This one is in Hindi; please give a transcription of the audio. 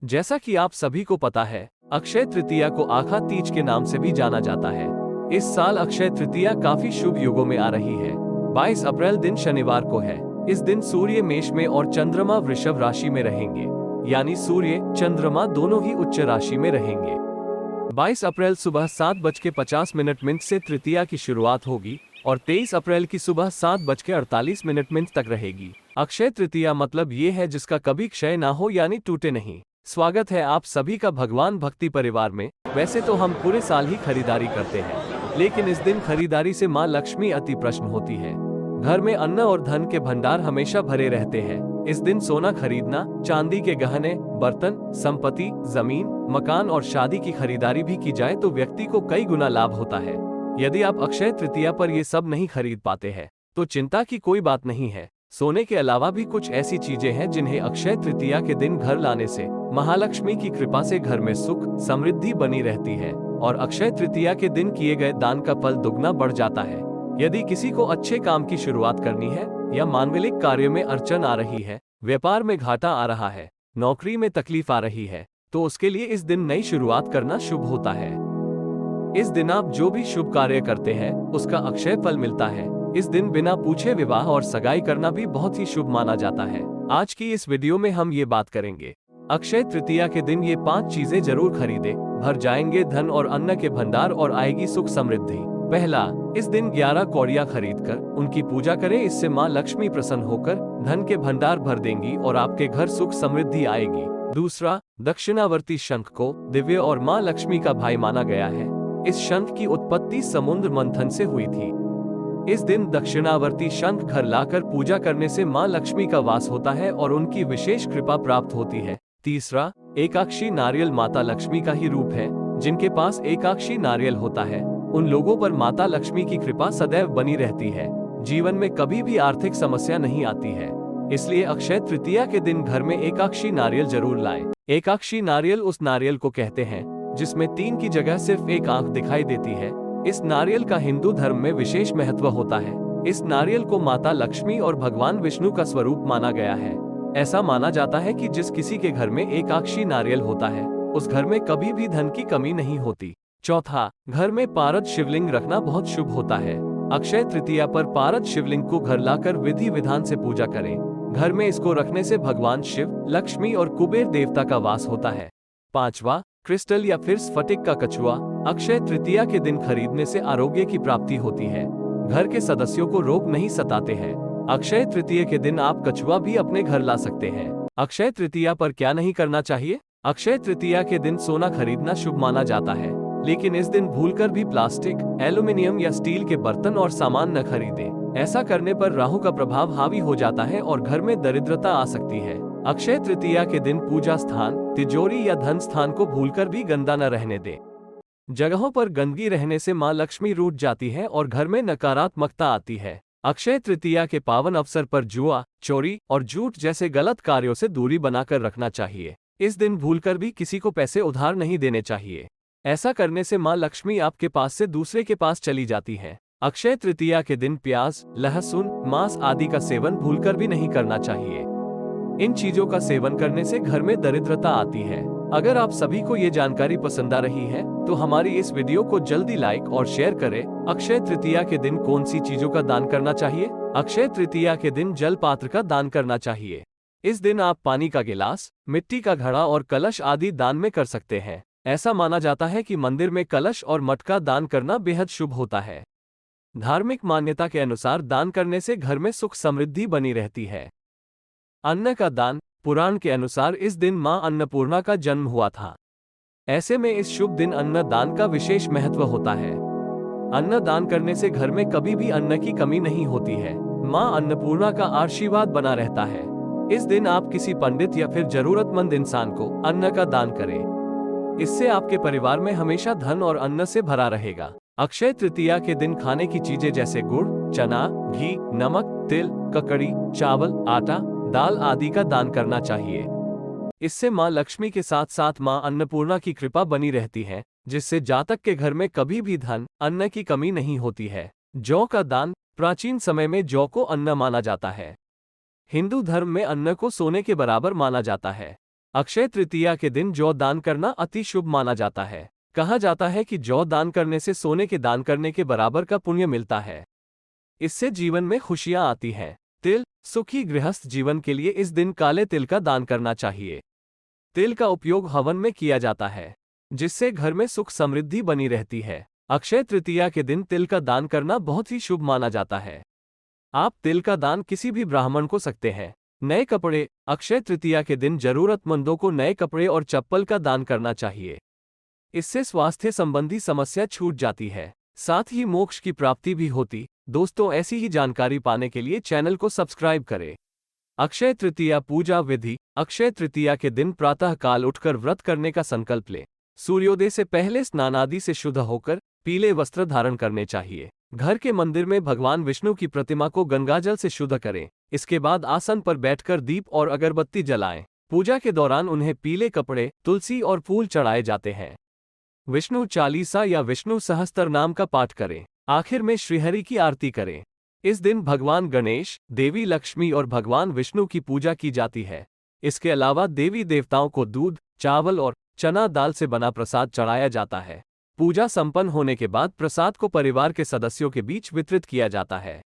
जैसा कि आप सभी को पता है, अक्षय तृतीया को आखा तीज के नाम से भी जाना जाता है। इस साल अक्षय तृतीया काफी शुभ युगों में आ रही है। 22 अप्रैल दिन शनिवार को है। इस दिन सूर्य मेष में और चंद्रमा वृषभ राशि में रहेंगे, यानी सूर्य चंद्रमा दोनों ही उच्च राशि में रहेंगे। 22 अप्रैल सुबह 7:50 से तृतीया की शुरुआत होगी और 23 अप्रैल की सुबह 7:48 तक रहेगी। अक्षय तृतीया मतलब ये है जिसका कभी क्षय ना हो, यानी टूटे नहीं। स्वागत है आप सभी का भगवान भक्ति परिवार में। वैसे तो हम पूरे साल ही खरीदारी करते हैं, लेकिन इस दिन खरीदारी से माँ लक्ष्मी अति प्रसन्न होती है। घर में अन्न और धन के भंडार हमेशा भरे रहते हैं। इस दिन सोना खरीदना, चांदी के गहने, बर्तन, संपत्ति, जमीन, मकान और शादी की खरीदारी भी की जाए तो व्यक्ति को कई गुना लाभ होता है। यदि आप अक्षय तृतीया पर ये सब नहीं खरीद पाते हैं तो चिंता की कोई बात नहीं है। सोने के अलावा भी कुछ ऐसी चीजें हैं जिन्हें अक्षय तृतीया के दिन घर लाने से महालक्ष्मी की कृपा से घर में सुख समृद्धि बनी रहती है और अक्षय तृतीया के दिन किए गए दान का फल दुगना बढ़ जाता है। यदि किसी को अच्छे काम की शुरुआत करनी है या मांगलिक कार्य में अड़चन आ रही है, व्यापार में घाटा आ रहा है, नौकरी में तकलीफ आ रही है, तो उसके लिए इस दिन नई शुरुआत करना शुभ होता है। इस दिन आप जो भी शुभ कार्य करते हैं उसका अक्षय फल मिलता है। इस दिन बिना पूछे विवाह और सगाई करना भी बहुत ही शुभ माना जाता है। आज की इस वीडियो में हम ये बात करेंगे, अक्षय तृतीया के दिन ये 5 चीजें जरूर खरीदें, भर जाएंगे धन और अन्न के भंडार और आएगी सुख समृद्धि। पहला, इस दिन 11 कौड़ियां खरीदकर उनकी पूजा करें। इससे माँ लक्ष्मी प्रसन्न होकर धन के भंडार भर देंगी और आपके घर सुख समृद्धि आएगी। दूसरा, दक्षिणावर्ती शंख को दिव्य और माँ लक्ष्मी का भाई माना गया है। इस शंख की उत्पत्ति समुद्र मंथन से हुई थी। इस दिन दक्षिणावर्ती शंख घर लाकर पूजा करने से माँ लक्ष्मी का वास होता है और उनकी विशेष कृपा प्राप्त होती है। तीसरा, एकाक्षी नारियल माता लक्ष्मी का ही रूप है। जिनके पास एकाक्षी नारियल होता है उन लोगों पर माता लक्ष्मी की कृपा सदैव बनी रहती है। जीवन में कभी भी आर्थिक समस्या नहीं आती है। इसलिए अक्षय तृतीया के दिन घर में एकाक्षी नारियल जरूर लाएं। एकाक्षी नारियल उस नारियल को कहते हैं जिसमें 3 की जगह सिर्फ एक आंख दिखाई देती है। इस नारियल का हिंदू धर्म में विशेष महत्व होता है। इस नारियल को माता लक्ष्मी और भगवान विष्णु का स्वरूप माना गया है। ऐसा माना जाता है कि जिस किसी के घर में एकाक्षी नारियल होता है उस घर में कभी भी धन की कमी नहीं होती। चौथा, घर में पारद शिवलिंग रखना बहुत शुभ होता है। अक्षय तृतीया पर पारद शिवलिंग को घर लाकर विधि विधान से पूजा करें। घर में इसको रखने से भगवान शिव, लक्ष्मी और कुबेर देवता का वास होता है। पांचवा, क्रिस्टल या फिर स्फटिक का कछुआ अक्षय तृतीया के दिन खरीदने से आरोग्य की प्राप्ति होती है। घर के सदस्यों को रोग नहीं सताते हैं। अक्षय तृतीया के दिन आप कछुआ भी अपने घर ला सकते हैं। अक्षय तृतीया पर क्या नहीं करना चाहिए? अक्षय तृतीया के दिन सोना खरीदना शुभ माना जाता है, लेकिन इस दिन भूलकर भी प्लास्टिक, एल्यूमिनियम या स्टील के बर्तन और सामान न खरीदें। ऐसा करने पर राहु का प्रभाव हावी हो जाता है और घर में दरिद्रता आ सकती है। अक्षय तृतीया के दिन पूजा स्थान, तिजोरी या धन स्थान को भूलकर भी गंदा न रहने दें। जगहों पर गंदगी रहने से माँ लक्ष्मी रूठ जाती है और घर में नकारात्मकता आती है। अक्षय तृतीया के पावन अवसर पर जुआ, चोरी और झूठ जैसे गलत कार्यों से दूरी बनाकर रखना चाहिए। इस दिन भूलकर भी किसी को पैसे उधार नहीं देने चाहिए। ऐसा करने से माँ लक्ष्मी आपके पास से दूसरे के पास चली जाती है। अक्षय तृतीया के दिन प्याज, लहसुन, मांस आदि का सेवन भूलकर भी नहीं करना चाहिए। इन चीजों का सेवन करने से घर में दरिद्रता आती है। अगर आप सभी को ये जानकारी पसंद आ रही है तो हमारी इस वीडियो को जल्दी लाइक और शेयर करें। अक्षय तृतीया के दिन कौन सी चीजों का दान करना चाहिए? अक्षय तृतीया के दिन जल पात्र का दान करना चाहिए। इस दिन आप पानी का गिलास, मिट्टी का घड़ा और कलश आदि दान में कर सकते हैं। ऐसा माना जाता है कि मंदिर में कलश और मटका दान करना बेहद शुभ होता है। धार्मिक मान्यता के अनुसार दान करने से घर में सुख समृद्धि बनी रहती है। अन्न का दान, पुराण के अनुसार इस दिन मां अन्नपूर्णा का जन्म हुआ था। ऐसे में इस शुभ दिन अन्न दान का विशेष महत्व होता है। अन्न दान करने से घर में कभी भी अन्न की कमी नहीं होती है। मां अन्नपूर्णा का आशीर्वाद बना रहता है। इस दिन आप किसी पंडित या फिर जरूरतमंद इंसान को अन्न का दान करें। इससे आपके परिवार में हमेशा धन और अन्न से भरा रहेगा। अक्षय तृतीया के दिन खाने की चीजें जैसे गुड़, चना, घी, नमक, तिल, ककड़ी, चावल, आटा, दाल आदि का दान करना चाहिए। इससे माँ लक्ष्मी के साथ साथ माँ अन्नपूर्णा की कृपा बनी रहती है, जिससे जातक के घर में कभी भी धन, अन्न की कमी नहीं होती है। जौ का दान, प्राचीन समय में जौ को अन्न माना जाता है। हिंदू धर्म में अन्न को सोने के बराबर माना जाता है। अक्षय तृतीया के दिन जौ दान करना अति शुभ माना जाता है। कहा जाता है कि जौ दान करने से सोने के दान करने के बराबर का पुण्य मिलता है। इससे जीवन में खुशियां आती हैं। तिल, सुखी गृहस्थ जीवन के लिए इस दिन काले तिल का दान करना चाहिए। तिल का उपयोग हवन में किया जाता है, जिससे घर में सुख समृद्धि बनी रहती है। अक्षय तृतीया के दिन तिल का दान करना बहुत ही शुभ माना जाता है। आप तिल का दान किसी भी ब्राह्मण को सकते हैं। नए कपड़े, अक्षय तृतीया के दिन जरूरतमंदों को नए कपड़े और चप्पल का दान करना चाहिए। इससे स्वास्थ्य संबंधी समस्या छूट जाती है, साथ ही मोक्ष की प्राप्ति भी होती। दोस्तों, ऐसी ही जानकारी पाने के लिए चैनल को सब्सक्राइब करें। अक्षय तृतीया पूजा विधि। अक्षय तृतीया के दिन प्रातः काल उठकर व्रत करने का संकल्प लें। सूर्योदय से पहले स्नान आदि से शुद्ध होकर पीले वस्त्र धारण करने चाहिए। घर के मंदिर में भगवान विष्णु की प्रतिमा को गंगाजल से शुद्ध करें। इसके बाद आसन पर बैठकर दीप और अगरबत्ती जलाएं। पूजा के दौरान उन्हें पीले कपड़े, तुलसी और फूल चढ़ाए जाते हैं। विष्णु चालीसा या विष्णु सहस्त्र नाम का पाठ करें। आखिर में श्रीहरि की आरती करें। इस दिन भगवान गणेश, देवी लक्ष्मी और भगवान विष्णु की पूजा की जाती है। इसके अलावा देवी देवताओं को दूध, चावल और चना दाल से बना प्रसाद चढ़ाया जाता है। पूजा संपन्न होने के बाद प्रसाद को परिवार के सदस्यों के बीच वितरित किया जाता है।